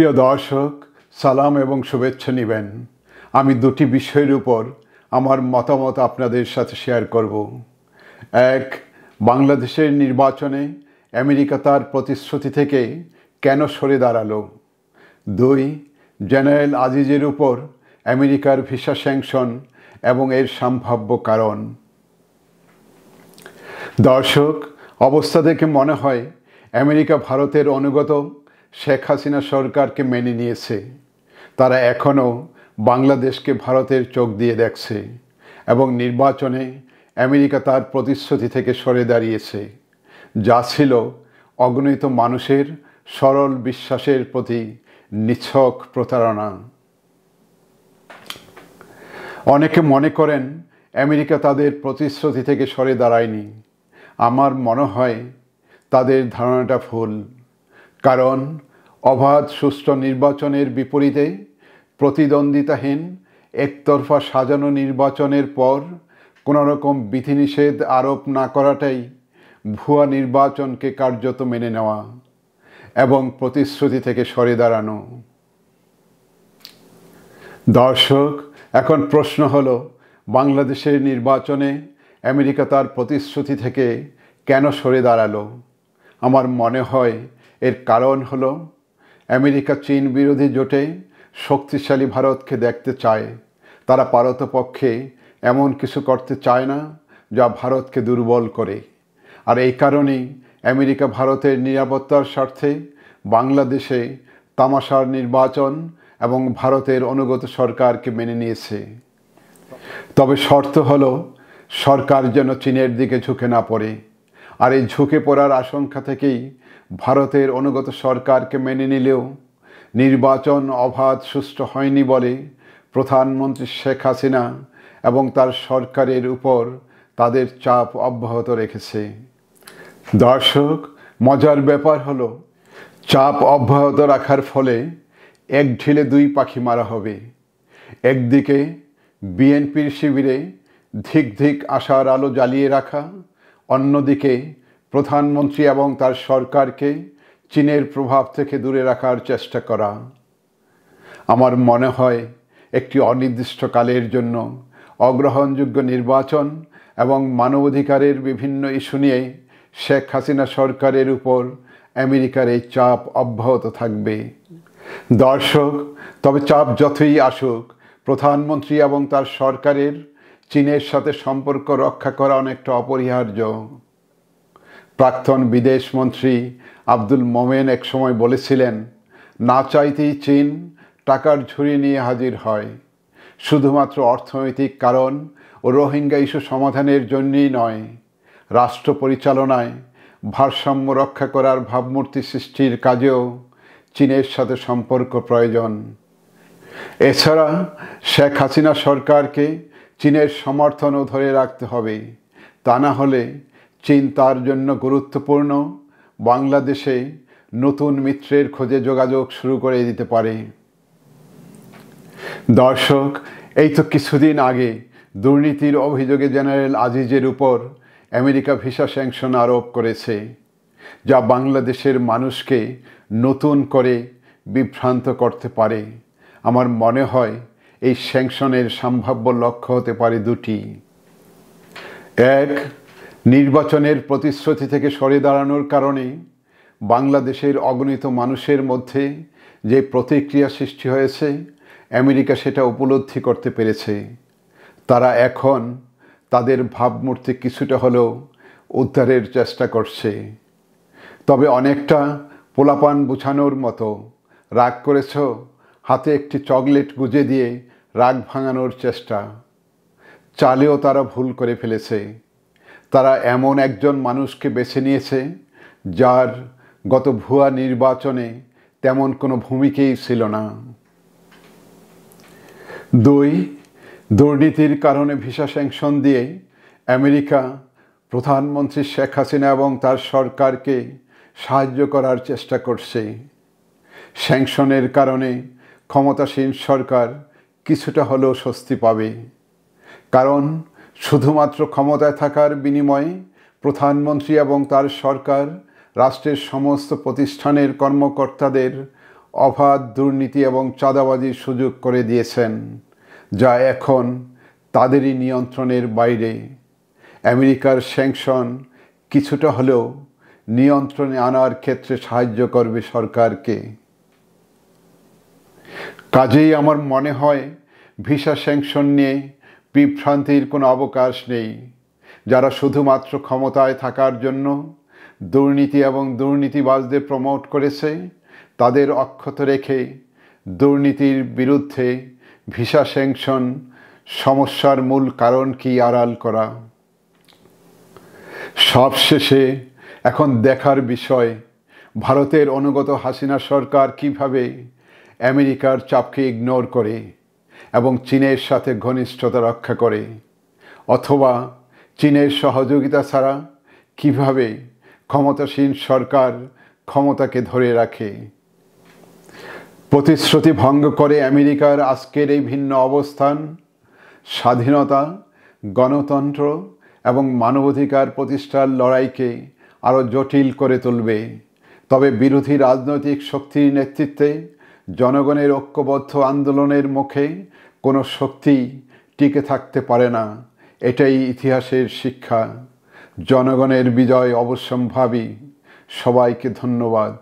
প্রিয় দর্শক, সালাম এবং শুভেচ্ছা নেবেন। আমি দুটি বিষয়ের উপর আমার মতামত আপনাদের সাথে শেয়ার করব। এক, বাংলাদেশের নির্বাচনে আমেরিকা তার প্রতিশ্রুতি থেকে কেন সরে দাঁড়ালো। দুই, জেনারেল আজিজের উপর আমেরিকার ভিসা স্যাংশন এবং এর সম্ভাব্য কারণ। দর্শক, অবস্থা দেখে মনে হয় আমেরিকা ভারতের অনুগত শেখ হাসিনা সরকারকে মেনে নিয়েছে। তারা এখনও বাংলাদেশকে ভারতের চোখ দিয়ে দেখছে এবং নির্বাচনে আমেরিকা তার প্রতিশ্রুতি থেকে সরে দাঁড়িয়েছে, যা ছিল অগণিত মানুষের সরল বিশ্বাসের প্রতি নিছক প্রতারণা। অনেকে মনে করেন আমেরিকা তাদের প্রতিশ্রুতি থেকে সরে দাঁড়ায়নি। আমার মনে হয় তাদের ধারণাটা ভুল। কারণ অবাধ সুষ্ঠু নির্বাচনের বিপরীতে প্রতিদ্বন্দ্বিতাহীন একতরফা সাজানো নির্বাচনের পর কোনো রকম বিধিনিষেধ আরোপ না করাটাই ভুয়া নির্বাচনকে কার্যত মেনে নেওয়া এবং প্রতিশ্রুতি থেকে সরে দাঁড়ানো। দর্শক, এখন প্রশ্ন হলো, বাংলাদেশের নির্বাচনে আমেরিকা তার প্রতিশ্রুতি থেকে কেন সরে দাঁড়ালো? আমার মনে হয় এর কারণ হলো আমেরিকা চীন বিরোধী জোটে শক্তিশালী ভারতকে দেখতে চায়। তারা পারতপক্ষে এমন কিছু করতে চায় না যা ভারতকে দুর্বল করে। আর এই কারণেই আমেরিকা ভারতের নিরাপত্তার স্বার্থে বাংলাদেশে তামাশার নির্বাচন এবং ভারতের অনুগত সরকারকে মেনে নিয়েছে। তবে শর্ত হলো সরকার যেন চীনের দিকে ঝুঁকে না পড়ে। আর এই ঝুঁকে পড়ার আশঙ্কা থেকেই ভারতের অনুগত সরকারকে মেনে নিলেও নির্বাচন অবাধ সুষ্ঠু হয়নি বলে প্রধানমন্ত্রী শেখ হাসিনা এবং তার সরকারের উপর তাদের চাপ অব্যাহত রেখেছে। দর্শক, মজার ব্যাপার হলো, চাপ অব্যাহত রাখার ফলে এক ঢিলে দুই পাখি মারা হবে। একদিকে বিএনপির শিবিরে ধিক ধিক আশার আলো জ্বালিয়ে রাখা, অন্যদিকে প্রধানমন্ত্রী এবং তার সরকারকে চীনের প্রভাব থেকে দূরে রাখার চেষ্টা করা। আমার মনে হয় একটি অনির্দিষ্টকালের জন্য অগ্রহণযোগ্য নির্বাচন এবং মানবাধিকারের বিভিন্ন ইস্যু নিয়ে শেখ হাসিনা সরকারের উপর আমেরিকার এই চাপ অব্যাহত থাকবে। দর্শক, তবে চাপ যতই আসুক, প্রধানমন্ত্রী এবং তার সরকারের চীনের সাথে সম্পর্ক রক্ষা করা অনেকটা অপরিহার্য। প্রাক্তন বিদেশমন্ত্রী আব্দুল মোমেন একসময় বলেছিলেন, না চাইতেই চীন টাকার ঝুড়ি নিয়ে হাজির হয়। শুধুমাত্র অর্থনৈতিক কারণ ও রোহিঙ্গা ইস্যু সমাধানের জন্যই নয়, রাষ্ট্র পরিচালনায় ভারসাম্য রক্ষা করার ভাবমূর্তি সৃষ্টির কাজেও চীনের সাথে সম্পর্ক প্রয়োজন। এছাড়া শেখ হাসিনা সরকারকে চীনের সমর্থনও ধরে রাখতে হবে। তা না হলে চীন তার জন্য গুরুত্বপূর্ণ বাংলাদেশে নতুন মিত্রের খোঁজে যোগাযোগ শুরু করে দিতে পারে। দর্শক, এই তো কিছুদিন আগে দুর্নীতির অভিযোগে জেনারেল আজিজের উপর আমেরিকা ভিসা স্যাংশন আরোপ করেছে, যা বাংলাদেশের মানুষকে নতুন করে বিভ্রান্ত করতে পারে। আমার মনে হয় এই স্যাংশনের সম্ভাব্য লক্ষ্য হতে পারে দুটি। এক, নির্বাচনের প্রতিশ্রুতি থেকে সরে দাঁড়ানোর কারণে বাংলাদেশের অগণিত মানুষের মধ্যে যে প্রতিক্রিয়া সৃষ্টি হয়েছে, আমেরিকা সেটা উপলব্ধি করতে পেরেছে। তারা এখন তাদের ভাবমূর্তি কিছুটা হলেও উদ্ধারের চেষ্টা করছে। তবে অনেকটা পোলাপান বুঝানোর মতো, রাগ করেছ, হাতে একটি চকলেট গুজে দিয়ে রাগ ভাঙানোর চেষ্টা। চালেও তারা ভুল করে ফেলেছে। তারা এমন একজন মানুষকে বেছে নিয়েছে যার গত ভুয়া নির্বাচনে তেমন কোনো ভূমিকাই ছিল না। দুই, দুর্নীতির কারণে ভিসা স্যাংশন দিয়ে আমেরিকা প্রধানমন্ত্রী শেখ হাসিনা এবং তার সরকারকে সাহায্য করার চেষ্টা করছে। স্যাংশনের কারণে ক্ষমতাসীন সরকার কিছুটা হলেও স্বস্তি পাবে। কারণ শুধুমাত্র ক্ষমতায় থাকার বিনিময়ে প্রধানমন্ত্রী এবং তার সরকার রাষ্ট্রের সমস্ত প্রতিষ্ঠানের কর্মকর্তাদের অবাধ দুর্নীতি এবং চাঁদাবাজির সুযোগ করে দিয়েছেন, যা এখন তাদেরই নিয়ন্ত্রণের বাইরে। আমেরিকার স্যাংশন কিছুটা হলেও নিয়ন্ত্রণে আনার ক্ষেত্রে সাহায্য করবে সরকারকে। কাজেই আমার মনে হয় ভিসা স্যাংশন নিয়ে বিভ্রান্তির কোনো অবকাশ নেই। যারা শুধুমাত্র ক্ষমতায় থাকার জন্য দুর্নীতি এবং দুর্নীতিবাজদের প্রমোট করেছে, তাদের অক্ষত রেখে দুর্নীতির বিরুদ্ধে ভিসা স্যাংশন সমস্যার মূল কারণ কি আড়াল করা। সবশেষে এখন দেখার বিষয় ভারতের অনুগত হাসিনা সরকার কিভাবে আমেরিকার চাপকে ইগনোর করে এবং চীনের সাথে ঘনিষ্ঠতা রক্ষা করে, অথবা চীনের সহযোগিতা ছাড়া কিভাবে ক্ষমতাসীন সরকার ক্ষমতাকে ধরে রাখে। প্রতিশ্রুতি ভঙ্গ করে আমেরিকার আজকের এই ভিন্ন অবস্থান স্বাধীনতা, গণতন্ত্র এবং মানবাধিকার প্রতিষ্ঠার লড়াইকে আরও জটিল করে তুলবে। তবে বিরোধী রাজনৈতিক শক্তির নেতৃত্বে জনগণের ঐক্যবদ্ধ আন্দোলনের মুখে কোনো শক্তি টিকে থাকতে পারে না। এটাই ইতিহাসের শিক্ষা। জনগণের বিজয় অবশ্যম্ভাবী। সবাইকে ধন্যবাদ।